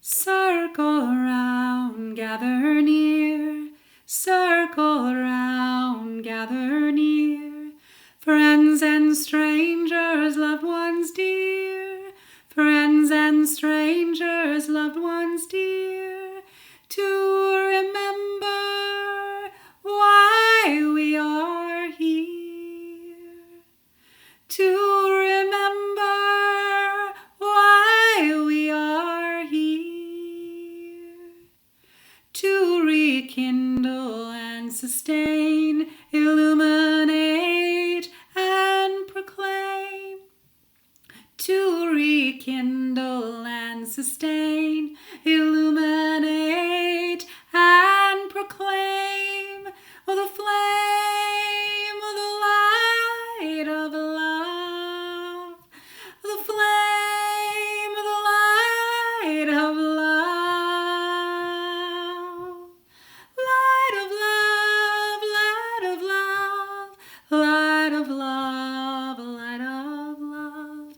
Circle round, gather near, circle round, gather near, friends and strangers, loved ones dear, friends and strangers, loved ones dear, to remember why we are here, to remember why we are here, to rekindle and sustain, illuminate and proclaim, to rekindle and sustain, illuminate and proclaim the flame of the light of love, the flame of the light of love, light of love, light of love, light of love, light of love,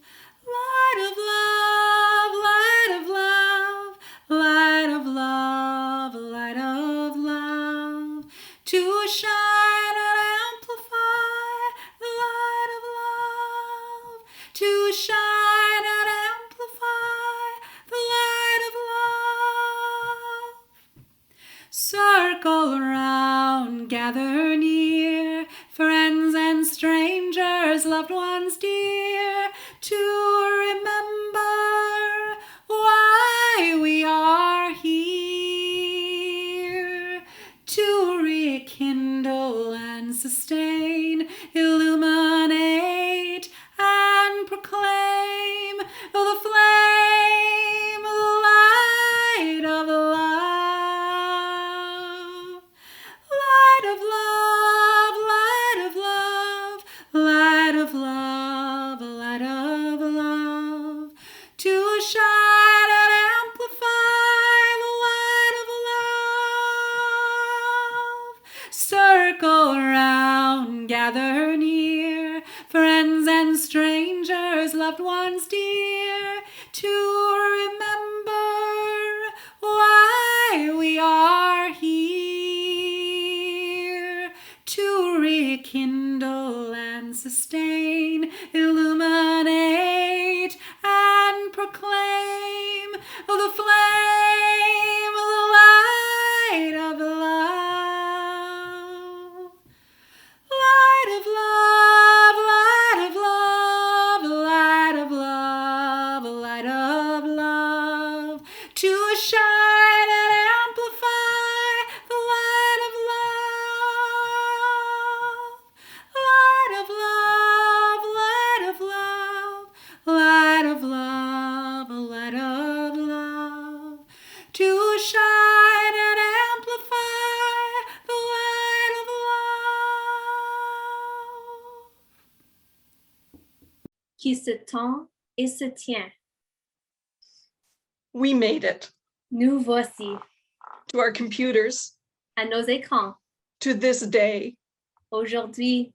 light of love, light of love, light of love, light of love, to shine and amplify the light of love, to shine and amplify the light of love. Circle around, gather near, friends and strangers, loved ones dear, to remember why we are here, to rekindle and sustain, illuminate and proclaim the flame of the light of love, light of love, light of love, light of love, light of love, to shine and amplify the light of love. Circle round, gather near, friends and strangers, loved ones dear, to remember why we are here, to rekindle and sustain, illuminate and proclaim the flame of the light of love, light of love, light of love, light of love, light of love, to shine and amplify the light of love, light of love, light of love, light of love, light of love, to shine and amplify the light of love. Qui se tend et se tient. We made it. Nous voici. To our computers. À nos écrans. To this day. Aujourd'hui.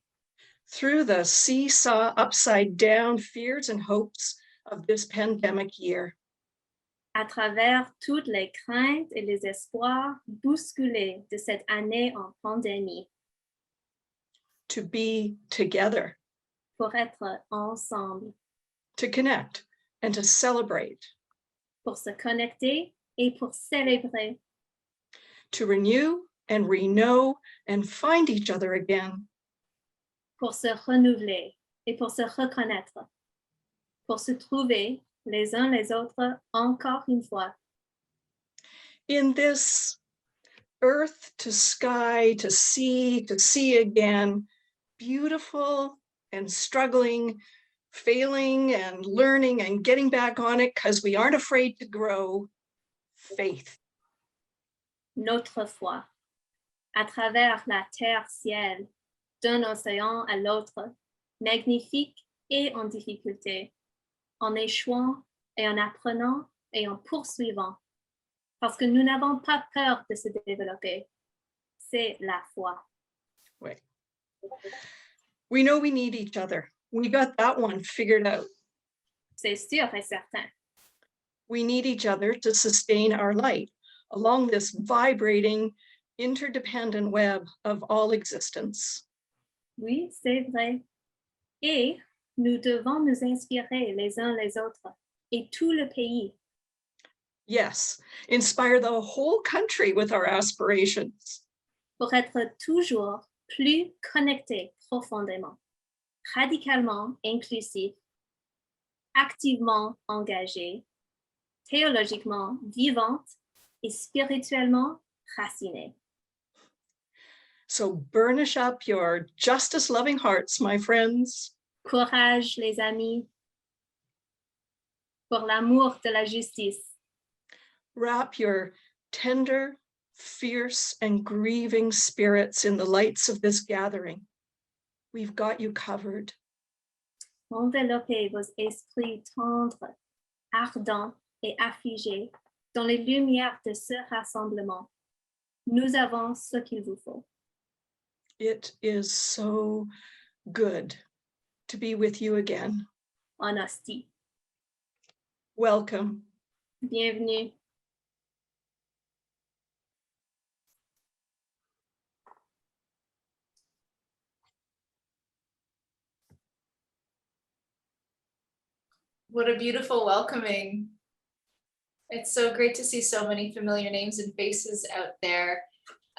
Through the seesaw upside down fears and hopes of this pandemic year. À travers toutes les craintes et les espoirs bousculés de cette année en pandémie. To be together. Pour être ensemble. To connect and to celebrate. Pour se connecter et pour célébrer. To renew and reknow and find each other again. Pour se renouveler et pour se reconnaître. Pour se trouver les uns les autres encore une fois. In this earth to sky to see again, beautiful and struggling, failing and learning and getting back on it because we aren't afraid to grow, faith. Notre foi, à travers la terre-ciel, d'un océan à l'autre, magnifique et en difficulté, en échouant et en apprenant et en poursuivant, parce que nous n'avons pas peur de se développer. C'est la foi. Wait. We know we need each other. We got that one figured out. C'est sûr et certain. We need each other to sustain our light along this vibrating, interdependent web of all existence. Oui, c'est vrai. Et nous devons nous inspirer les uns les autres et tout le pays. Yes, inspire the whole country with our aspirations. Pour être toujours plus connectés profondément, radicalement inclusifs, activement engagés, théologiquement vivantes et spirituellement racinés. So burnish up your justice-loving hearts, my friends. Courage, les amis, pour l'amour de la justice. Wrap your tender, fierce, and grieving spirits in the lights of this gathering. We've got you covered. Enveloppez vos esprits tendres, ardents et affligés dans les lumières de ce rassemblement. Nous avons ce qu'il vous faut. It is so good to be with you again. En hostie. Welcome. Bienvenue. What a beautiful welcoming. It's so great to see so many familiar names and faces out there.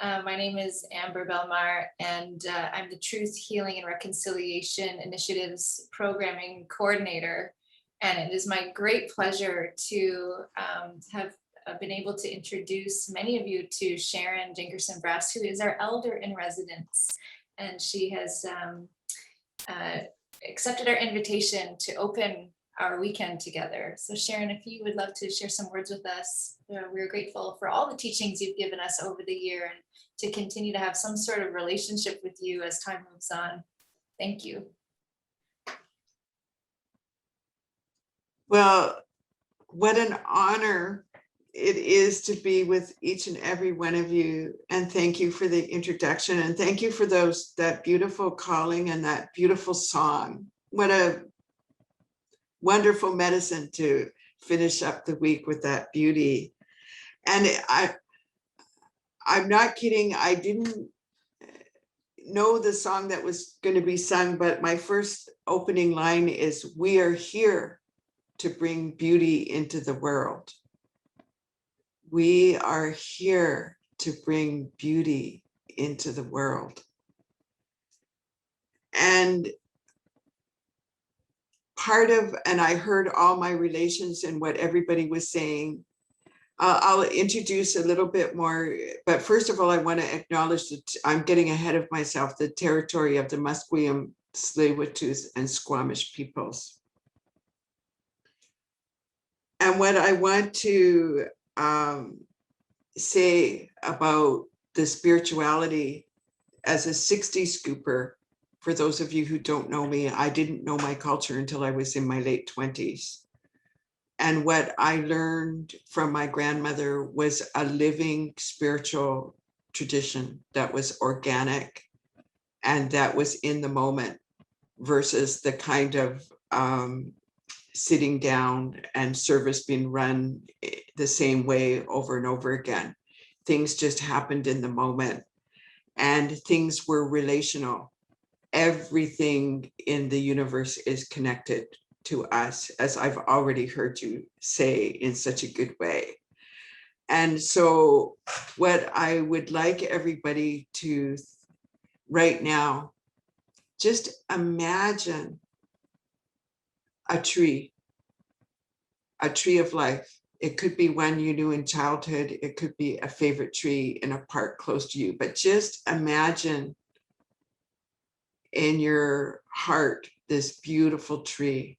My name is Amber Belmar, and I'm the Truth, Healing, and Reconciliation Initiatives Programming Coordinator. And it is my great pleasure to have been able to introduce many of you to Sharon Jinkerson-Brass, who is our Elder in Residence. And she has accepted our invitation to open our weekend together. So Sharon, if you would love to share some words with us, we're grateful for all the teachings you've given us over the year and to continue to have some sort of relationship with you as time moves on. Thank you. Well, what an honor it is to be with each and every one of you. And thank you for the introduction. And thank you for that beautiful calling and that beautiful song. What a wonderful medicine to finish up the week with that beauty. And I'm not kidding. I didn't know the song that was going to be sung, but my first opening line is, "We are here to bring beauty into the world." We are here to bring beauty into the world. And and I heard all my relations and what everybody was saying. I'll introduce a little bit more, but first of all, I want to acknowledge that I'm getting ahead of myself, the territory of the Musqueam, Tsleil-Waututh, and Squamish peoples. And what I want to say about the spirituality as a 60s scooper, for those of you who don't know me, I didn't know my culture until I was in my late 20s. And what I learned from my grandmother was a living spiritual tradition that was organic and that was in the moment versus the kind of sitting down and service being run the same way over and over again. Things just happened in the moment and things were relational. Everything in the universe is connected to us, as I've already heard you say in such a good way. And so what I would like everybody to right now, just imagine a tree of life. It could be one you knew in childhood. It could be a favorite tree in a park close to you, but just imagine in your heart this beautiful tree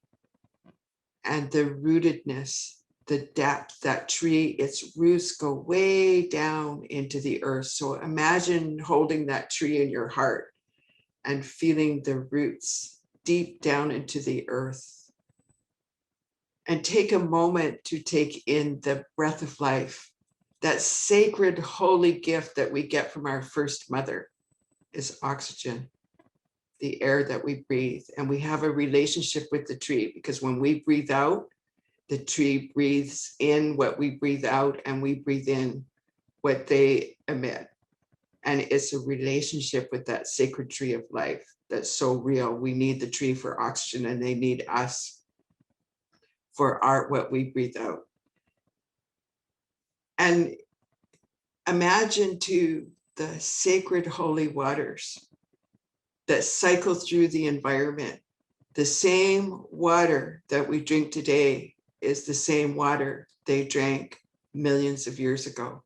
and the rootedness, the depth. That tree, its roots go way down into the earth. So imagine holding that tree in your heart and feeling the roots deep down into the earth. And take a moment to take in the breath of life. That sacred, holy gift that we get from our first mother is oxygen, the air that we breathe. And we have a relationship with the tree because when we breathe out, The tree breathes in what we breathe out, and we breathe in what they emit. And it's a relationship with that sacred tree of life that's so real. We need the tree for oxygen, and they need us for what we breathe out. And imagine too the sacred holy waters that cycle through the environment. The same water that we drink today is the same water they drank millions of years ago.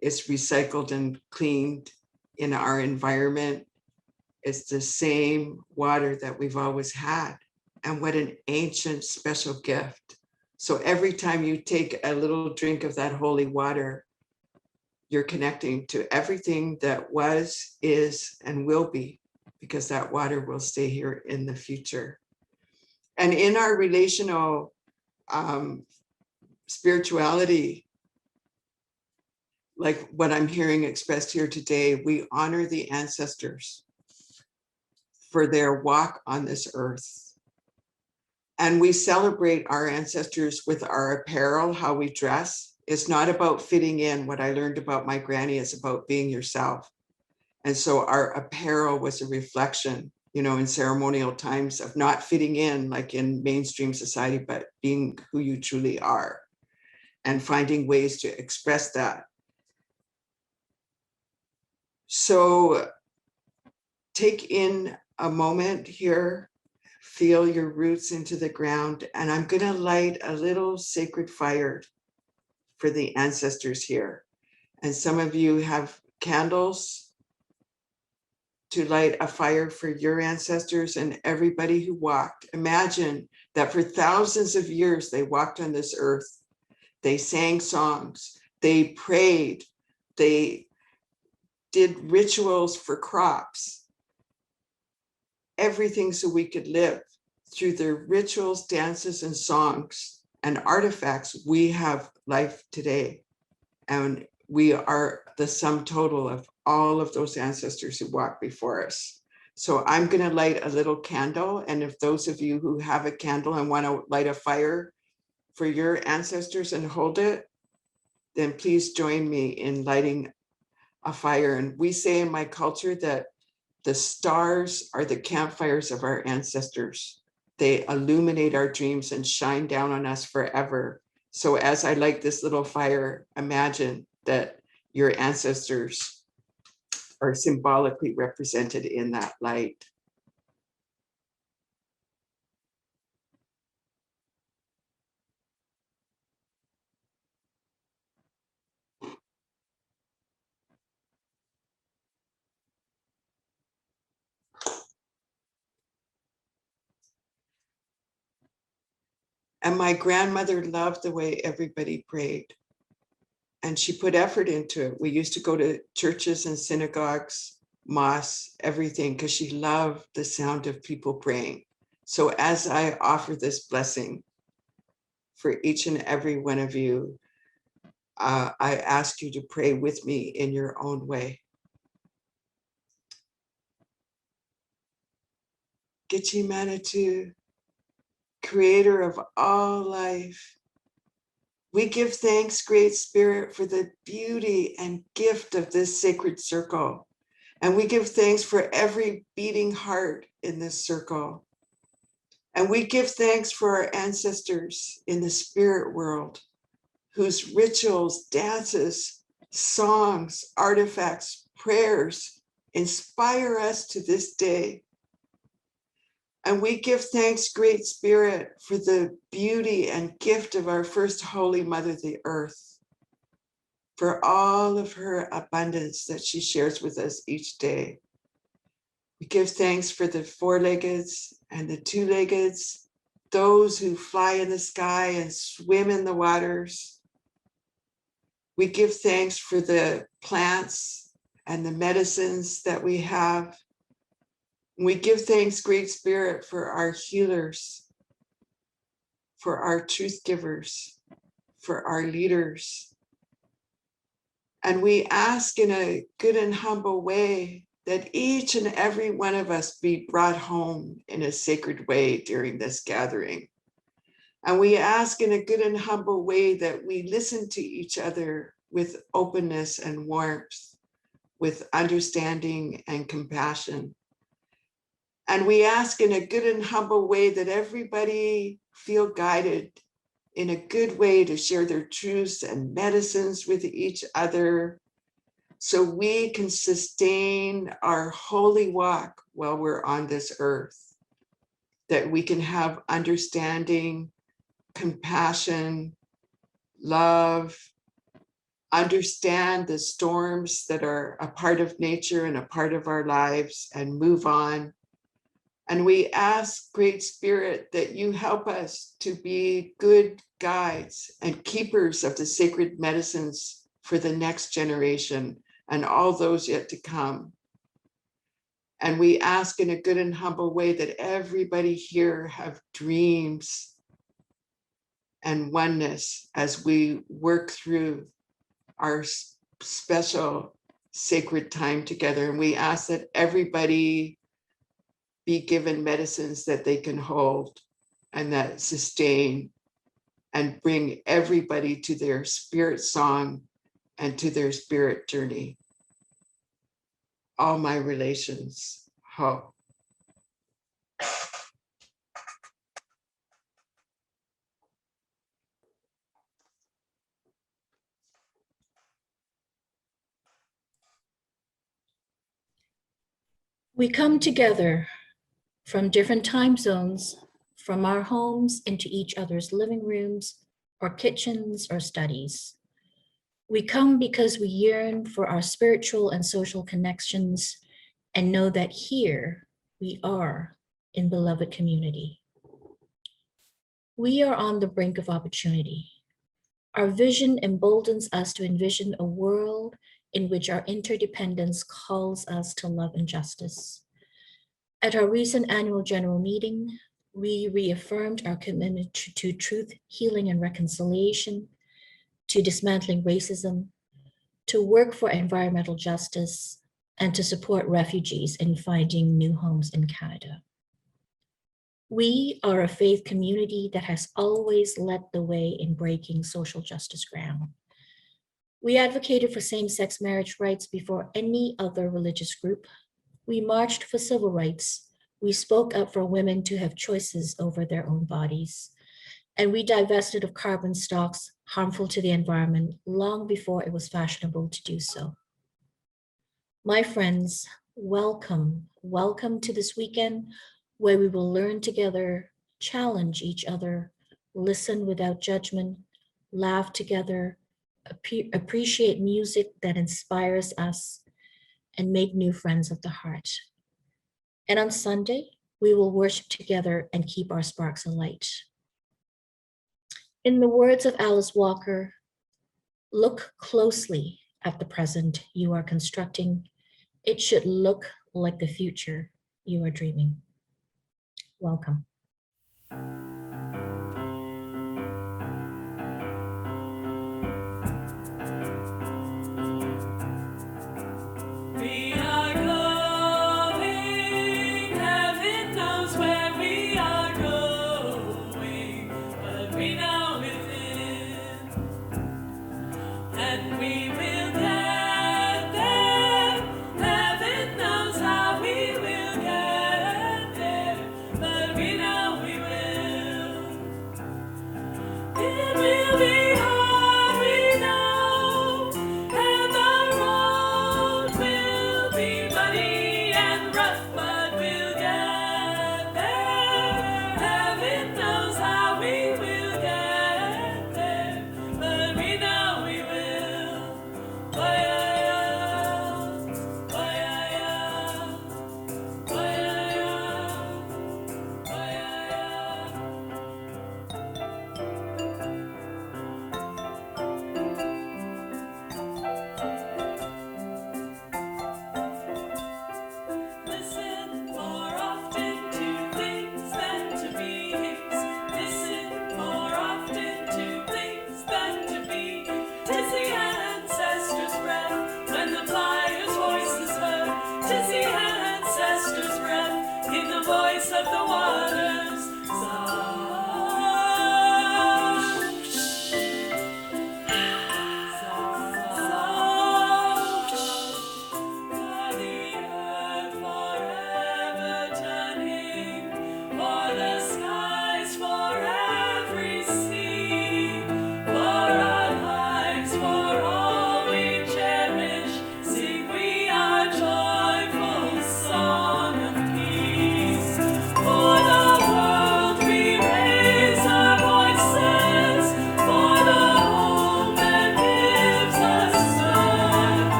It's recycled and cleaned in our environment. It's the same water that we've always had. And what an ancient special gift. So every time you take a little drink of that holy water, you're connecting to everything that was, is, and will be, because that water will stay here in the future. And in our relational spirituality, like what I'm hearing expressed here today, we honor the ancestors for their walk on this earth. And we celebrate our ancestors with our apparel, how we dress. It's not about fitting in. What I learned about my granny is about being yourself. And so our apparel was a reflection, you know, in ceremonial times of not fitting in like in mainstream society, but being who you truly are and finding ways to express that. So take in a moment here, feel your roots into the ground, and I'm going to light a little sacred fire for the ancestors here. And some of you have candles to light a fire for your ancestors and everybody who walked. Imagine that for thousands of years they walked on this earth. They sang songs, they prayed, they did rituals for crops, everything so we could live. Through their rituals, dances, and songs and artifacts, we have life today. And we are the sum total of all of those ancestors who walked before us. So I'm going to light a little candle. And if those of you who have a candle and want to light a fire for your ancestors and hold it, then please join me in lighting a fire. And we say in my culture that the stars are the campfires of our ancestors. They illuminate our dreams and shine down on us forever. So as I light this little fire, imagine that your ancestors are symbolically represented in that light. And my grandmother loved the way everybody prayed. And she put effort into it. We used to go to churches and synagogues, mosques, everything, because she loved the sound of people praying. So as I offer this blessing for each and every one of you, I ask you to pray with me in your own way. Gitchi Manitou, creator of all life, we give thanks, Great Spirit, for the beauty and gift of this sacred circle. And we give thanks for every beating heart in this circle. And we give thanks for our ancestors in the spirit world, whose rituals, dances, songs, artifacts, prayers inspire us to this day. And we give thanks, Great Spirit, for the beauty and gift of our first Holy Mother, the Earth, for all of her abundance that she shares with us each day. We give thanks for the four-leggeds and the two-leggeds, those who fly in the sky and swim in the waters. We give thanks for the plants and the medicines that we have. We give thanks, Great Spirit, for our healers, for our truth givers, for our leaders. And we ask in a good and humble way that each and every one of us be brought home in a sacred way during this gathering. And we ask in a good and humble way that we listen to each other with openness and warmth, with understanding and compassion. And we ask in a good and humble way that everybody feel guided in a good way to share their truths and medicines with each other, so we can sustain our holy walk while we're on this earth, that we can have understanding, compassion, love, understand the storms that are a part of nature and a part of our lives, and move on. And we ask, Great Spirit, that you help us to be good guides and keepers of the sacred medicines for the next generation and all those yet to come. And we ask in a good and humble way that everybody here have dreams and oneness as we work through our special sacred time together. And we ask that everybody be given medicines that they can hold and that sustain and bring everybody to their spirit song and to their spirit journey. All my relations, ho. We come together from different time zones, from our homes into each other's living rooms or kitchens or studies. We come because we yearn for our spiritual and social connections and know that here we are in beloved community. We are on the brink of opportunity. Our vision emboldens us to envision a world in which our interdependence calls us to love and justice. At our recent annual general meeting, we reaffirmed our commitment to truth, healing, and reconciliation, to dismantling racism, to work for environmental justice, and to support refugees in finding new homes in Canada. We are a faith community that has always led the way in breaking social justice ground. We advocated for same-sex marriage rights before any other religious group. We marched for civil rights. We spoke up for women to have choices over their own bodies. And we divested of carbon stocks harmful to the environment long before it was fashionable to do so. My friends, welcome. Welcome to this weekend where we will learn together, challenge each other, listen without judgment, laugh together, appreciate music that inspires us, and make new friends of the heart. And on Sunday, we will worship together and keep our sparks alight. In the words of Alice Walker, look closely at the present you are constructing. It should look like the future you are dreaming. Welcome. We are going, heaven knows where we are going, but we know within, and we will get there. Heaven knows how we will get there, but we know we will.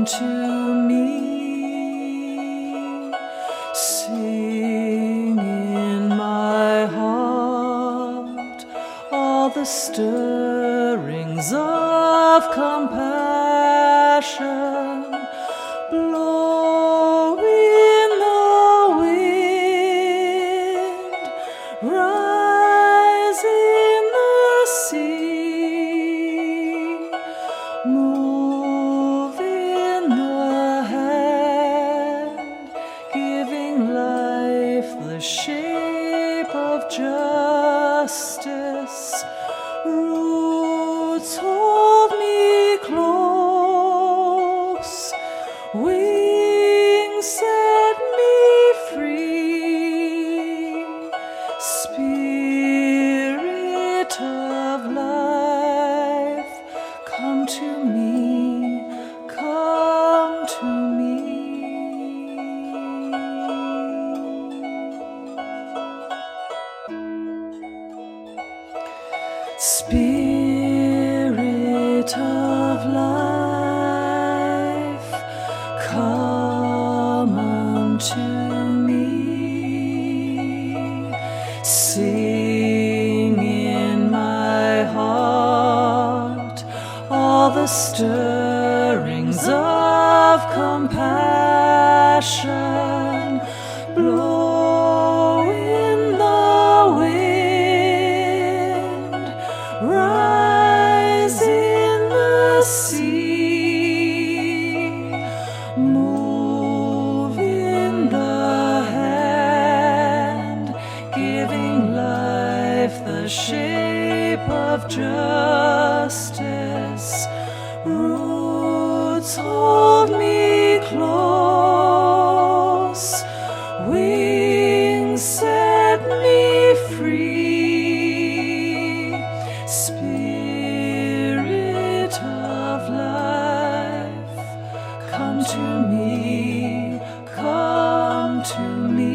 unto me. Sing in my heart all the stirrings of compassion. Blow in the wind, rise in the sea, move in the hand, giving life the shape of justice. Roots hold me close, wings set me free. Spirit of life, come to me, come to me. Spirit of life, come unto me. Sing in my heart all the stirrings of compassion. Blow in the wind, rise in the sea, move in the hand, giving life the shape of justice. Roots hold me close, wings set me free. Spirit of life, come to me, come to me.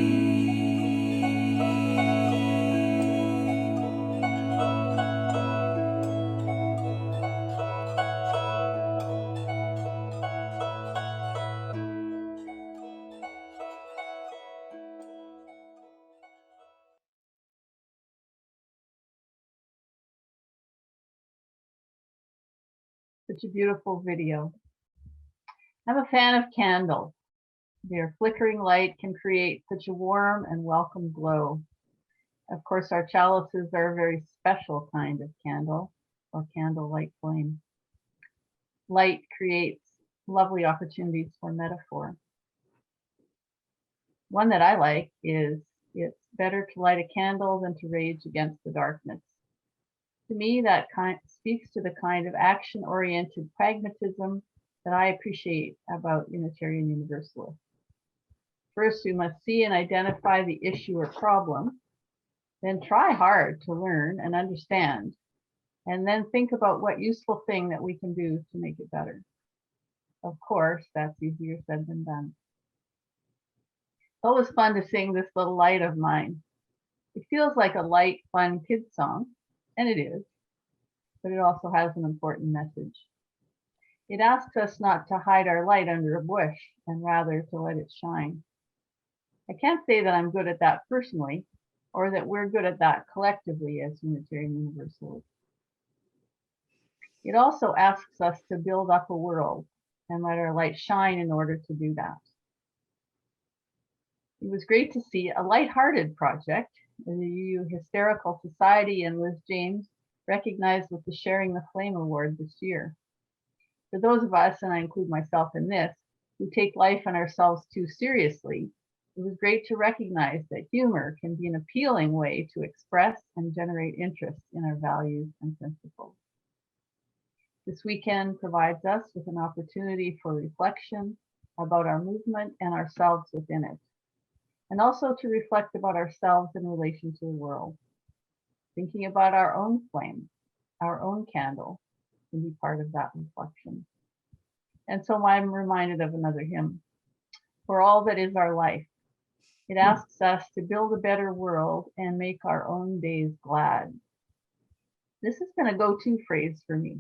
Such a beautiful video. I'm a fan of candles. Their flickering light can create such a warm and welcome glow. Of course, our chalices are a very special kind of candle or candlelight flame. Light creates lovely opportunities for metaphor. One that I like is, it's better to light a candle than to rage against the darkness. To me, that speaks to the kind of action-oriented pragmatism that I appreciate about Unitarian Universalists. First, we must see and identify the issue or problem, then try hard to learn and understand, and then think about what useful thing that we can do to make it better. Of course, that's easier said than done. It's always fun to sing This Little Light of Mine. It feels like a light, fun kid's song, and it is, but it also has an important message. It asks us not to hide our light under a bush and rather to let it shine. I can't say that I'm good at that personally, or that we're good at that collectively as Unitarian Universalists. It also asks us to build up a world and let our light shine in order to do that. It was great to see a lighthearted project, the UU Hysterical Society and Liz James recognized with the Sharing the Flame Award this year. For those of us, and I include myself in this, who take life and ourselves too seriously, it was great to recognize that humor can be an appealing way to express and generate interest in our values and principles. This weekend provides us with an opportunity for reflection about our movement and ourselves within it, and also to reflect about ourselves in relation to the world. Thinking about our own flame, our own candle, can be part of that reflection. And so I'm reminded of another hymn, For All That Is Our Life. It asks us to build a better world and make our own days glad. This has been a go-to phrase for me,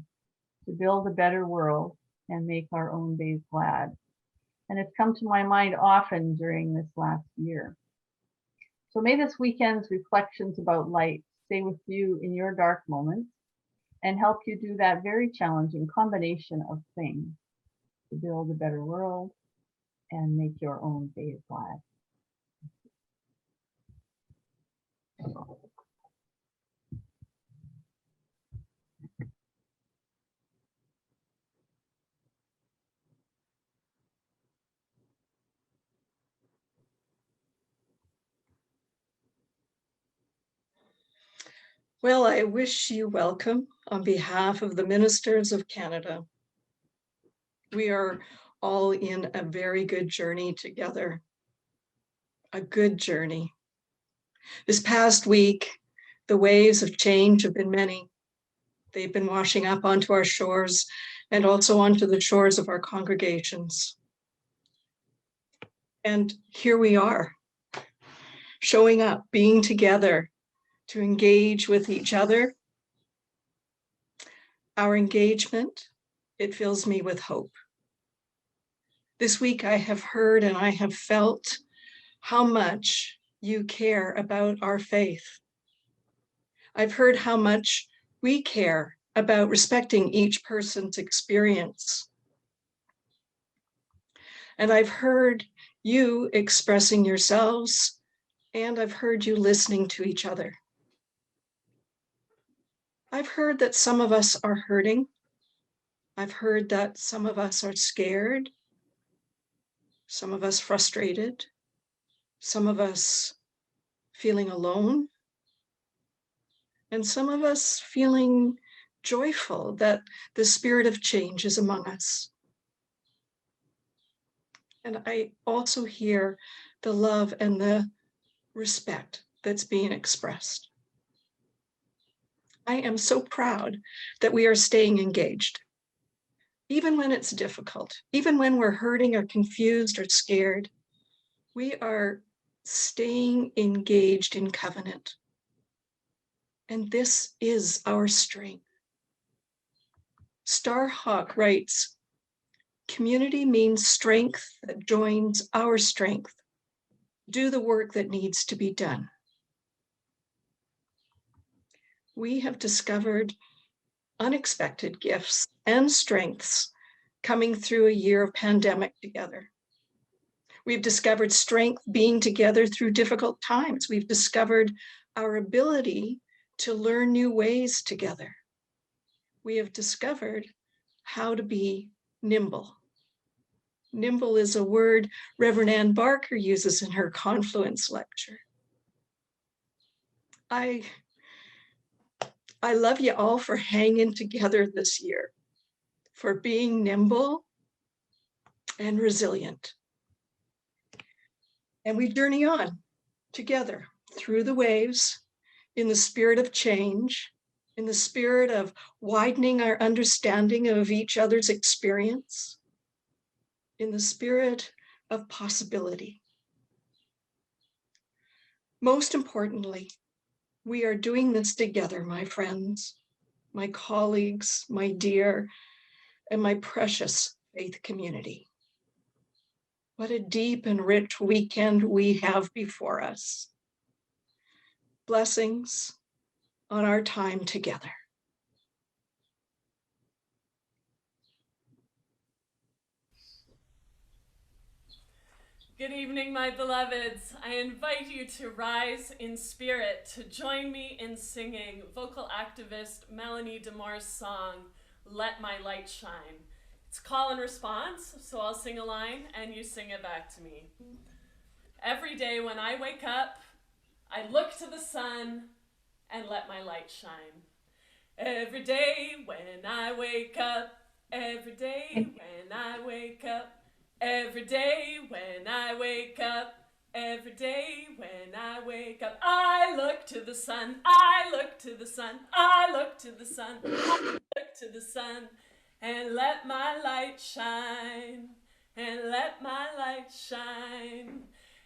to build a better world and make our own days glad. And it's come to my mind often during this last year. So may this weekend's reflections about light stay with you in your dark moments and help you do that very challenging combination of things to build a better world and make your own days glad. Well, I wish you welcome on behalf of the ministers of Canada. We are all in a very good journey together, a good journey. This past week, the waves of change have been many. They've been washing up onto our shores and also onto the shores of our congregations. And here we are, showing up, being together to engage with each other. Our engagement, it fills me with hope. This week I have heard and I have felt how much you care about our faith. I've heard how much we care about respecting each person's experience. And I've heard you expressing yourselves, and I've heard you listening to each other. I've heard that some of us are hurting. I've heard that some of us are scared, some of us frustrated, some of us feeling alone, and some of us feeling joyful that the spirit of change is among us. And I also hear the love and the respect that's being expressed. I am so proud that we are staying engaged. Even when it's difficult, even when we're hurting or confused or scared, we are staying engaged in covenant. And this is our strength. Starhawk writes, community means strength that joins our strength. Do the work that needs to be done. We have discovered unexpected gifts and strengths coming through a year of pandemic together. We've discovered strength being together through difficult times. We've discovered our ability to learn new ways together. We have discovered how to be nimble. Nimble is a word Reverend Ann Barker uses in her Confluence lecture. I love you all for hanging together this year, for being nimble and resilient. And we journey on together through the waves in the spirit of change, in the spirit of widening our understanding of each other's experience, in the spirit of possibility. Most importantly, we are doing this together, my friends, my colleagues, my dear, and my precious faith community. What a deep and rich weekend we have before us. Blessings on our time together. Good evening, my beloveds. I invite you to rise in spirit to join me in singing vocal activist Melanie DeMore's song, Let My Light Shine. It's call and response, so I'll sing a line and you sing it back to me. Every day when I wake up, I look to the sun and let my light shine. Every day when I wake up, every day when I wake up, every day when I wake up, every day when I wake up, I look to the sun, I look to the sun, I look to the sun, I look to the sun, and let my light shine, and let my light shine.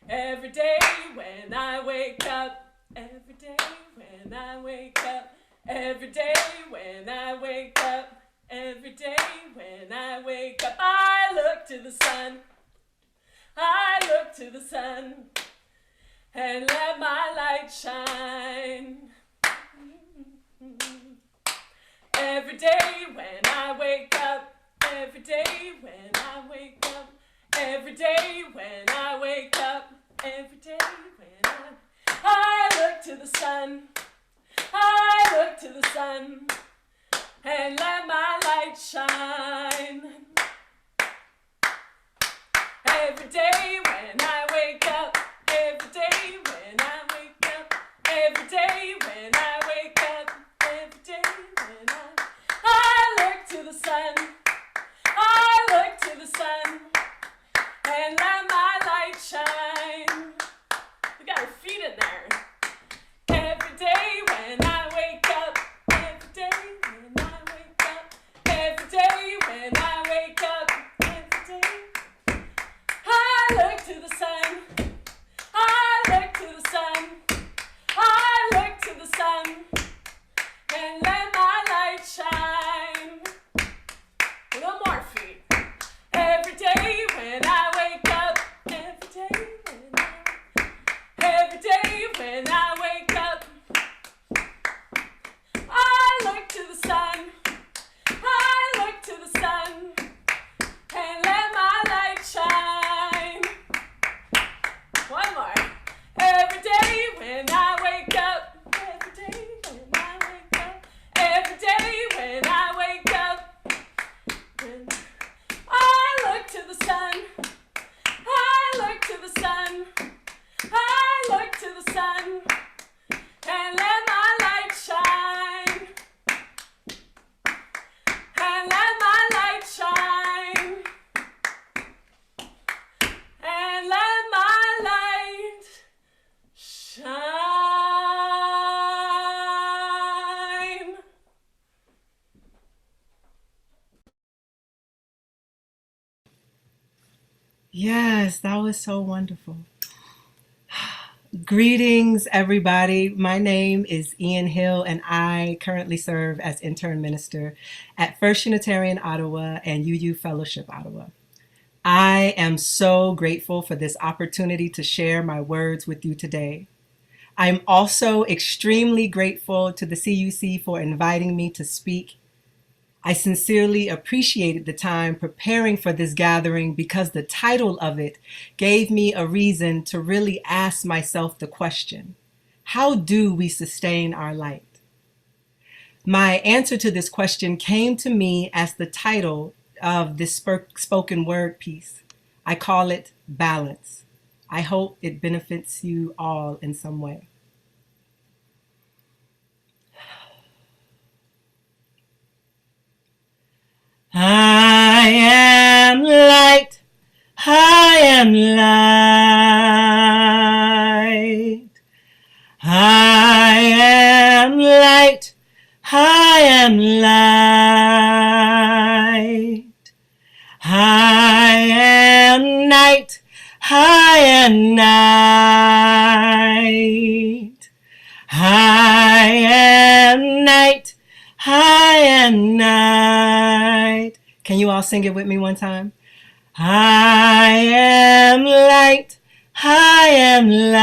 Every day when I wake up, every day when I wake up, every day when I wake up, Every day when I wake up, I look to the sun. I look to the sun and let my light shine. Every day when I wake up, every day when I wake up, every day when I wake up, every day when I look to the sun, I look to the sun and let my light shine. Every day when I wake up, every day when I wake up, every day when I wake up, every day when I look to the sun, I look to the sun and let my light shine. We got our feet in there. Every day when I wake up, every day when I wake up, every day when I wake up, every day I look to the sun, I look to the sun, I look to the sun and let my light shine. A little more feet. Every day when I wake up, every day when every day when I wake up, I look to the sun, I look to the sun and let my light shine. One more. Every day when I wake up, every day when I wake up, every day when I wake up, and I look to the sun, I look to the sun, I look to the sun and let my light shine, and let my light shine, and let my light shine. Yes, that was so wonderful. Greetings, everybody. My name is Ian Hill, and I currently serve as intern minister at First Unitarian Ottawa and UU Fellowship Ottawa. I am so grateful for this opportunity to share my words with you today. I'm also extremely grateful to the CUC for inviting me to speak. I sincerely appreciated the time preparing for this gathering because the title of it gave me a reason to really ask myself the question, how do we sustain our light? My answer to this question came to me as the title of this spoken word piece. I call it Balance. I hope it benefits you all in some way. I am light, I am light. I am light, I am light. I am night, I am night. I am night, I am night. Can you all sing it with me one time? I am light, I am light.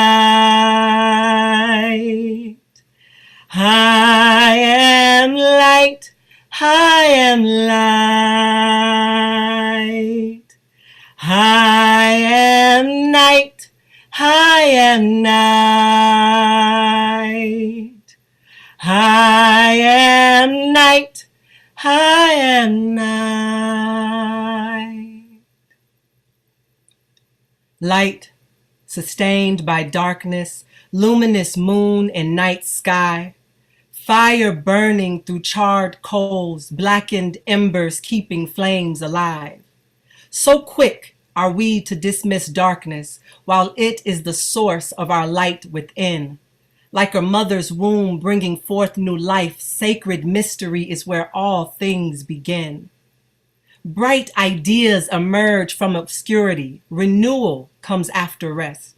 I am light, I am light. I am night, I am night. I am night, I am night. Light, sustained by darkness, luminous moon and night sky. Fire burning through charred coals, blackened embers keeping flames alive. So quick are we to dismiss darkness while it is the source of our light within. Like a mother's womb bringing forth new life, sacred mystery is where all things begin. Bright ideas emerge from obscurity. Renewal comes after rest.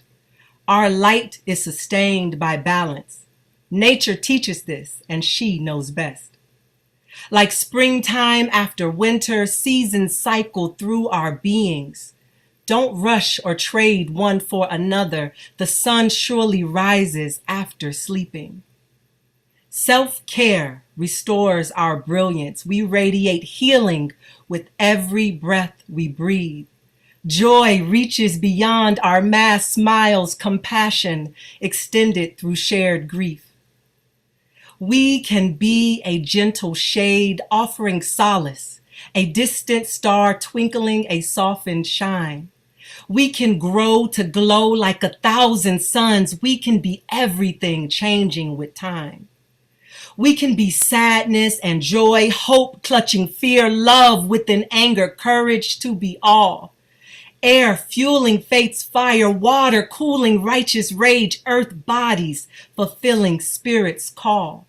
Our light is sustained by balance. Nature teaches this, and she knows best. Like springtime after winter, seasons cycle through our beings. Don't rush or trade one for another. The sun surely rises after sleeping. Self-care restores our brilliance. We radiate healing with every breath we breathe. Joy reaches beyond our masked smiles, compassion extended through shared grief. We can be a gentle shade offering solace, a distant star twinkling a softened shine. We can grow to glow like 1,000 suns. We can be everything changing with time. We can be sadness and joy, hope clutching fear, love within anger, courage to be all. Air fueling faith's fire, water cooling righteous rage, earth bodies fulfilling spirit's call.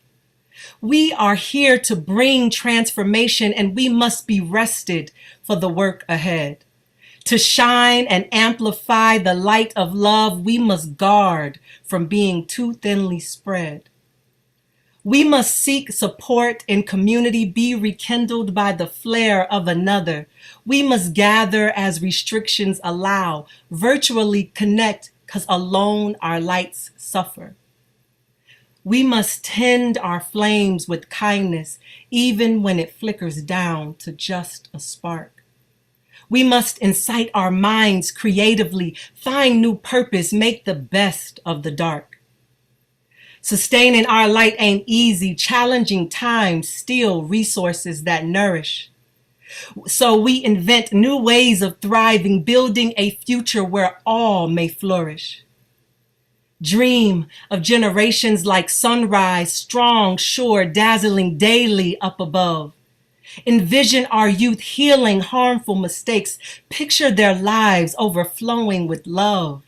We are here to bring transformation, and we must be rested for the work ahead. To shine and amplify the light of love, we must guard from being too thinly spread. We must seek support in community, be rekindled by the flare of another. We must gather as restrictions allow, virtually connect, because alone our lights suffer. We must tend our flames with kindness, even when it flickers down to just a spark. We must incite our minds creatively, find new purpose, make the best of the dark. Sustaining our light ain't easy, challenging times steal resources that nourish. So we invent new ways of thriving, building a future where all may flourish. Dream of generations like sunrise, strong, sure, dazzling daily up above. Envision our youth healing harmful mistakes. Picture their lives overflowing with love.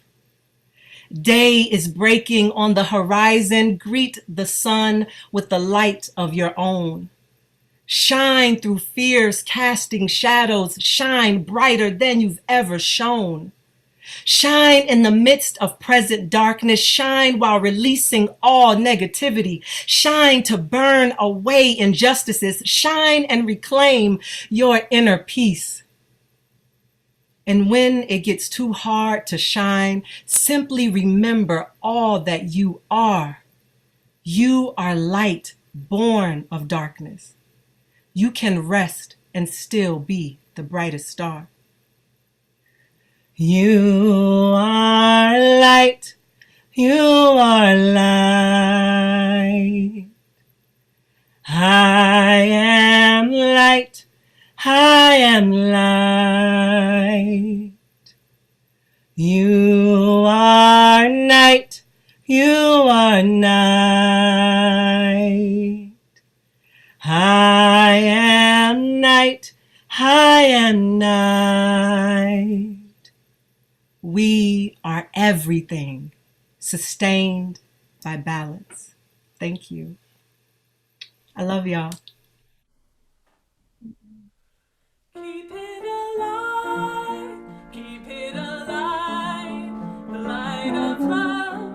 Day is breaking on the horizon. Greet the sun with the light of your own. Shine through fears, casting shadows. Shine brighter than you've ever shone. Shine in the midst of present darkness. Shine while releasing all negativity. Shine to burn away injustices. Shine and reclaim your inner peace. And when it gets too hard to shine, simply remember all that you are. You are light born of darkness. You can rest and still be the brightest star. You are light. You are light. I am light. I am light. You are night. You are night. I am night. I am night. We are everything, sustained by balance. Thank you. I love y'all. Keep it alive, keep it alive, the light of love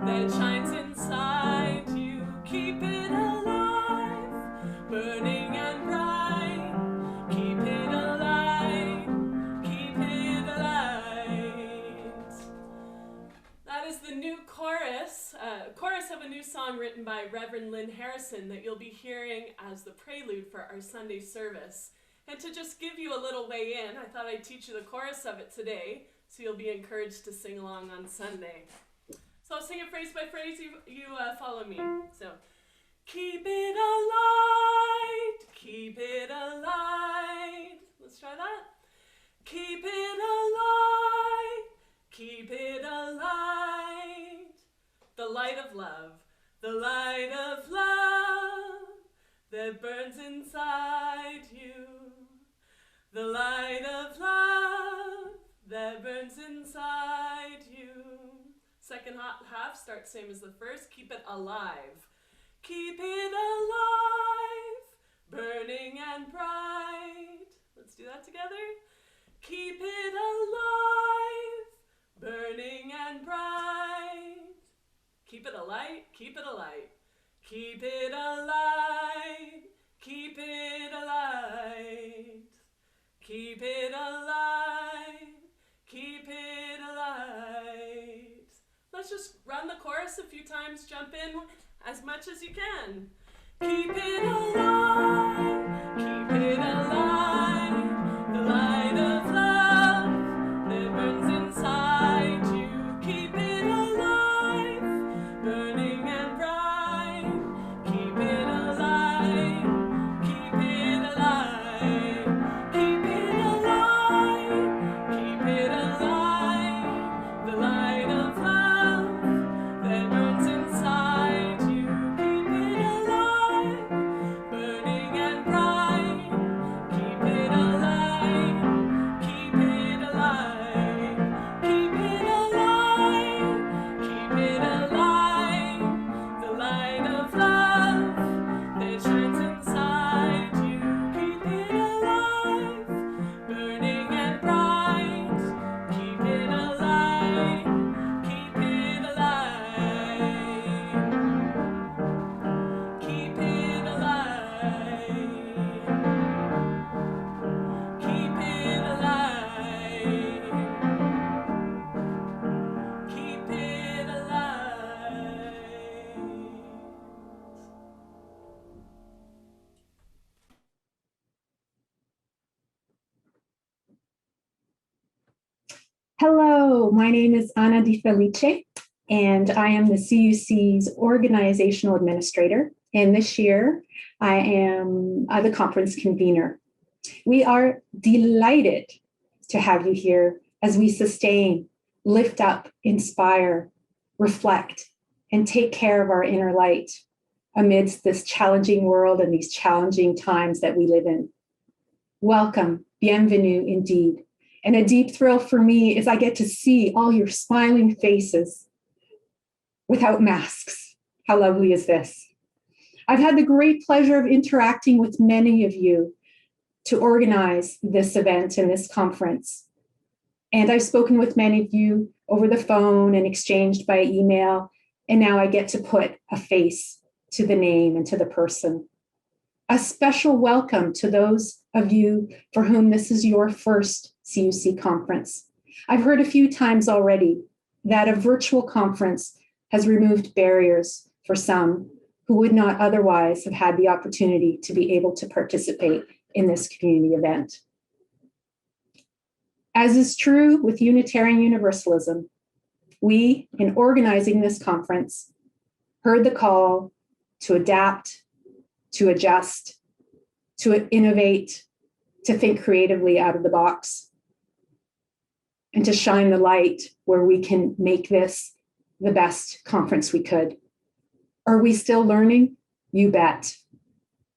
that shines inside you. Keep it alive, burning and bright. Keep it alive, keep it alight. That is the new chorus of a new song written by Reverend Lynn Harrison that you'll be hearing as the prelude for our Sunday service. And to just give you a little way in, I thought I'd teach you the chorus of it today, so you'll be encouraged to sing along on Sunday. So I'll sing it phrase by phrase, you follow me. So, keep it alight, keep it alight. Let's try that. Keep it alight, keep it alight. The light of love, the light of love that burns inside you. The light of love that burns inside you. Second half starts same as the first. Keep it alive. Keep it alive, burning and bright. Let's do that together. Keep it alive, burning and bright. Keep it alight, keep it alight. Keep it alive, Keep it alive. Keep it alive. Keep it alive. Let's just run the chorus a few times, jump in as much as you can. Keep it alive. Keep it alive. The light of love that burns inside you. Keep it alive. Burning and bright. Keep it alive. Keep it alive. Keep it alive. Keep it alive. The light of love that burns inside you. Keep it alive. Burning and bright. Keep it alive. Keep it alive. Keep it alive. Keep it alive. The light of love that shines inside you. Keep it alive. Burning and bright. Keep it alive. Keep it alive. Keep it alive. Keep it alive. Keep it alive. Hello, my name is Ana Di Felice, and I am the CUC's organizational administrator. And this year, I am the conference convener. We are delighted to have you here as we sustain, lift up, inspire, reflect, and take care of our inner light amidst this challenging world and these challenging times that we live in. Welcome, bienvenue indeed. And a deep thrill for me is I get to see all your smiling faces without masks. How lovely is this? I've had the great pleasure of interacting with many of you to organize this event and this conference. And I've spoken with many of you over the phone and exchanged by email. And now I get to put a face to the name and to the person. A special welcome to those of you for whom this is your first CUC conference. I've heard a few times already that a virtual conference has removed barriers for some who would not otherwise have had the opportunity to be able to participate in this community event. As is true with Unitarian Universalism, we, in organizing this conference, heard the call to adapt, to adjust, to innovate, to think creatively out of the box, and to shine the light where we can make this the best conference we could. Are we still learning? You bet.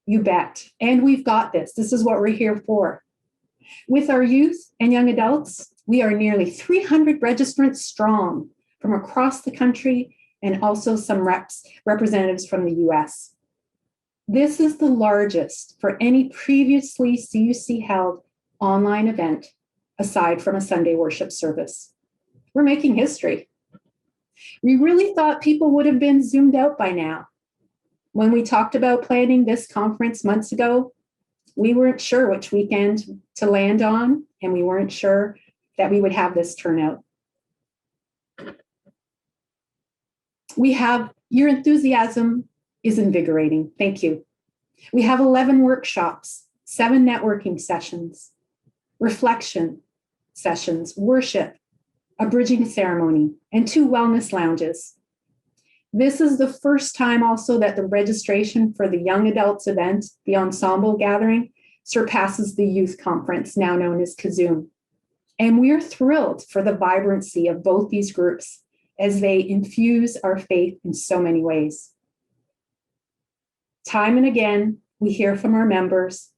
You bet. And we've got this. This is what we're here for. With our youth and young adults, we are nearly 300 registrants strong from across the country and also some representatives from the US. This is the largest for any previously CUC held online event aside from a Sunday worship service. We're making history. We really thought people would have been zoomed out by now. When we talked about planning this conference months ago, we weren't sure which weekend to land on, and we weren't sure that we would have this turnout. Your enthusiasm is invigorating. Thank you. We have 11 workshops, 7 networking sessions, reflection sessions, worship, a bridging ceremony, and 2 wellness lounges. This is the first time also that the registration for the young adults event, the Ensemble gathering, surpasses the youth conference, now known as Kazoom. And we are thrilled for the vibrancy of both these groups as they infuse our faith in so many ways. Time and again, we hear from our members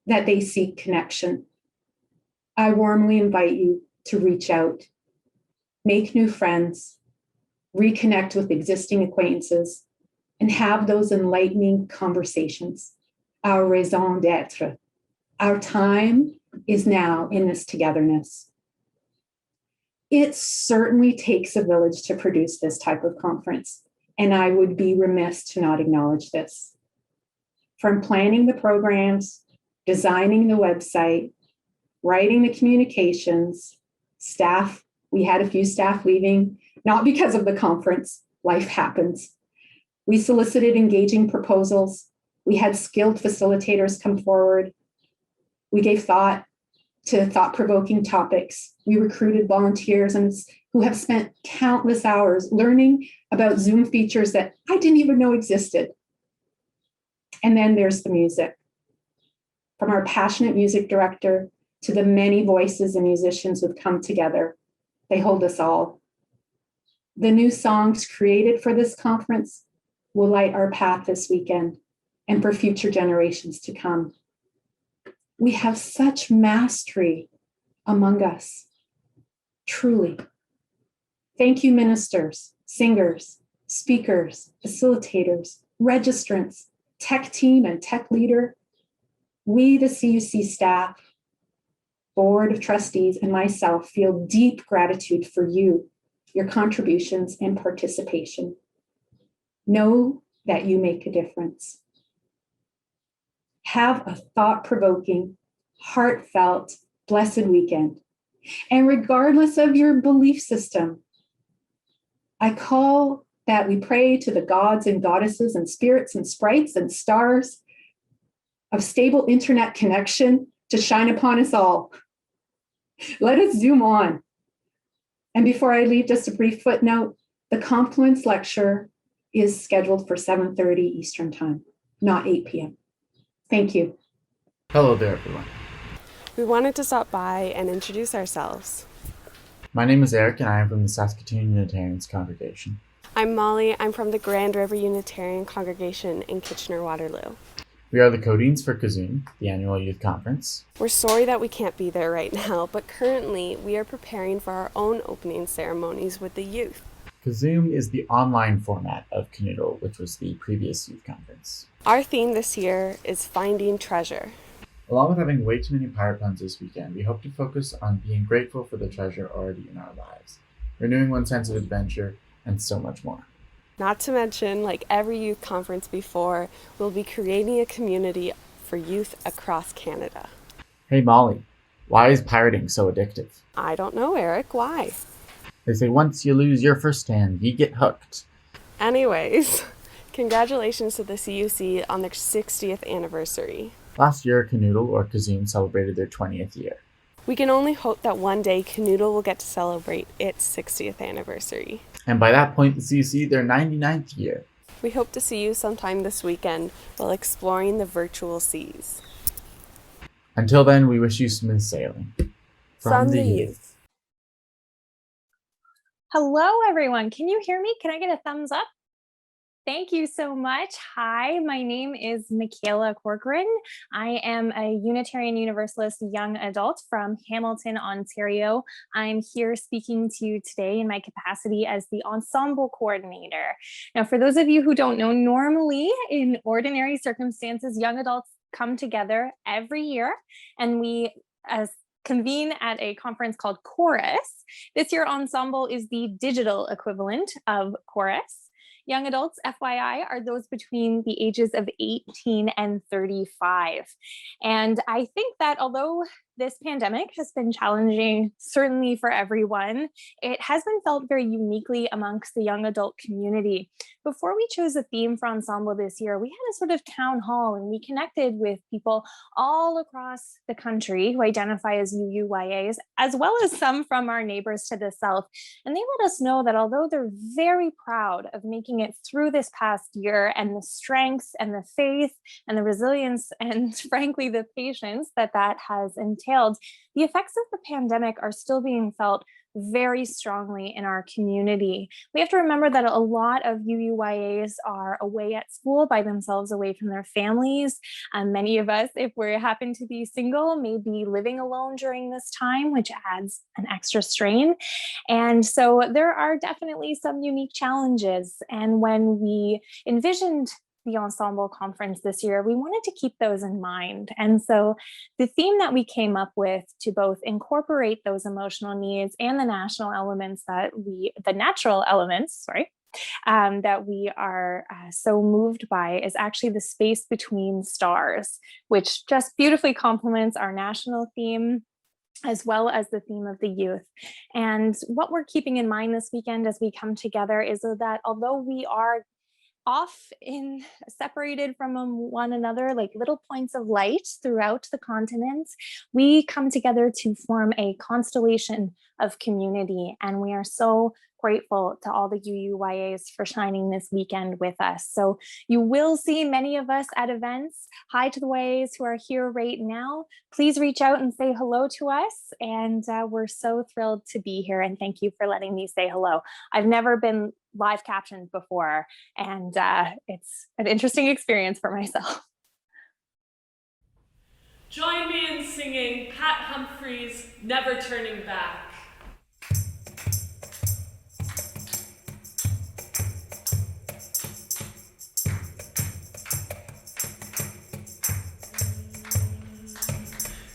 that they seek connection. I warmly invite you to reach out, make new friends, reconnect with existing acquaintances, and have those enlightening conversations. Our raison d'etre. Our time is now in this togetherness. It certainly takes a village to produce this type of conference, and I would be remiss to not acknowledge this. from planning the programs, designing the website, writing the communications, staff. We had a few staff leaving, not because of the conference, life happens. We solicited engaging proposals. We had skilled facilitators come forward. We gave thought to thought-provoking topics. We recruited volunteers who have spent countless hours learning about Zoom features that I didn't even know existed. And then there's the music. From our passionate music director to the many voices and musicians who've come together, they hold us all. The new songs created for this conference will light our path this weekend and for future generations to come. We have such mastery among us, truly. Thank you, ministers, singers, speakers, facilitators, registrants, tech team and tech leader. We, the CUC staff, board of trustees, and myself feel deep gratitude for you, your contributions and participation. Know that you make a difference. Have a thought-provoking, heartfelt, blessed weekend. And regardless of your belief system, I call that we pray to the gods and goddesses and spirits and sprites and stars of stable internet connection to shine upon us all. Let us zoom on. And before I leave, just a brief footnote, the Confluence lecture is scheduled for 7:30 Eastern Time, not 8 p.m. Thank you. Hello there, everyone. We wanted to stop by and introduce ourselves. My name is Eric, and I am from the Saskatoon Unitarians congregation. I'm Molly. I'm from the Grand River Unitarian congregation in Kitchener-Waterloo. We are the co-deans for Kazoon, the annual youth conference. We're sorry that we can't be there right now, but currently we are preparing for our own opening ceremonies with the youth. Kazoom is the online format of Canoodle, which was the previous youth conference. Our theme this year is Finding Treasure. Along with having way too many pirate puns this weekend, we hope to focus on being grateful for the treasure already in our lives, renewing one's sense of adventure, and so much more. Not to mention, like every youth conference before, we'll be creating a community for youth across Canada. Hey Molly, why is pirating so addictive? I don't know, Eric. Why? They say once you lose your first hand, you get hooked. Anyways, congratulations to the CUC on their 60th anniversary. Last year, Canoodle or Kazoon celebrated their 20th year. We can only hope that one day Canoodle will get to celebrate its 60th anniversary. And by that point, the CUC their 99th year. We hope to see you sometime this weekend while exploring the virtual seas. Until then, we wish you smooth sailing. From the youth. Hello, everyone. Can you hear me? Can I get a thumbs up? Thank you so much. Hi, my name is Michaela Corcoran. I am a Unitarian Universalist young adult from Hamilton, Ontario. I'm here speaking to you today in my capacity as the Ensemble Coordinator. Now, for those of you who don't know, normally in ordinary circumstances, young adults come together every year and we convene at a conference called Chorus. This year, Ensemble is the digital equivalent of Chorus. Young adults, FYI, are those between the ages of 18 and 35. And I think that although this pandemic has been challenging, certainly for everyone, it has been felt very uniquely amongst the young adult community. Before we chose a theme for Ensemble this year, we had a sort of town hall and we connected with people all across the country who identify as UUYAs, as well as some from our neighbors to the south. And they let us know that although they're very proud of making it through this past year and the strengths and the faith and the resilience and frankly, the patience that has entailed, the effects of the pandemic are still being felt very strongly in our community. We have to remember that a lot of UUYAs are away at school by themselves, away from their families. Many of us, if we happen to be single, may be living alone during this time, which adds an extra strain. And so there are definitely some unique challenges. And when we envisioned the Ensemble Conference this year, we wanted to keep those in mind. And so the theme that we came up with to both incorporate those emotional needs and the natural elements that we are so moved by is actually the space between stars, which just beautifully complements our national theme, as well as the theme of the youth. And what we're keeping in mind this weekend as we come together is that although we are separated from one another, like little points of light throughout the continents, we come together to form a constellation of community. And we are so grateful to all the UUYAs for shining this weekend with us. So you will see many of us at events. Hi to the YAs who are here right now. Please reach out and say hello to us. And we're so thrilled to be here. And thank you for letting me say hello. I've never been live captioned before, and it's an interesting experience for myself. Join me in singing Pat Humphries' Never Turning Back.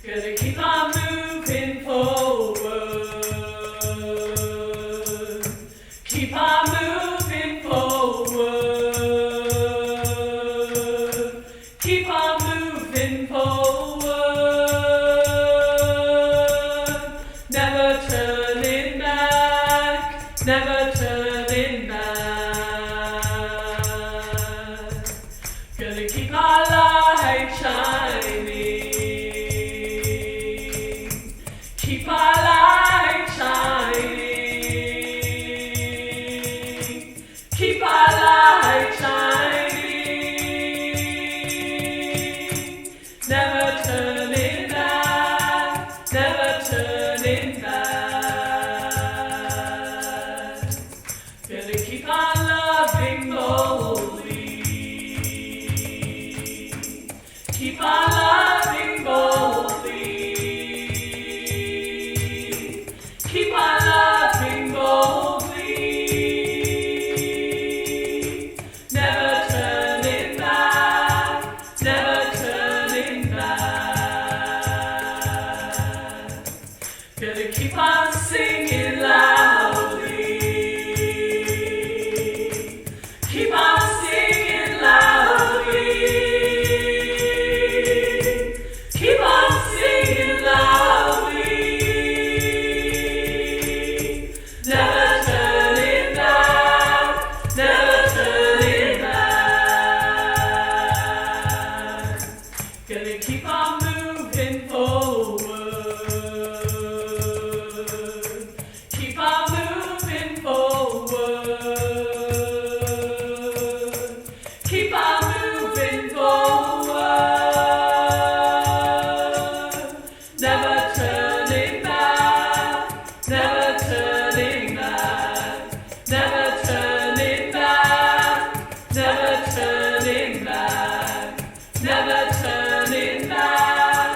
Gonna keep on moving forward. Keep on moving forward. Keep on moving forward. Never turning back. Never turning back. Gonna keep our light shining. Keep our light shining. Keep our light shining. Never turning back. Never turning back. Gonna keep on loving boldly. Keep on loving boldly. Keep on loving boldly. Never turning back. Never turning back. Gonna keep on singing loudly. Keep on singing loudly. Keep on singing loudly. Never turning back. Never turning back. Gonna keep on moving forward. Keep on moving forward. Keep on moving forward. Never turning back. Never turning back. Never turning back. Never turning back. Never turning back.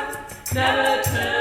Never turning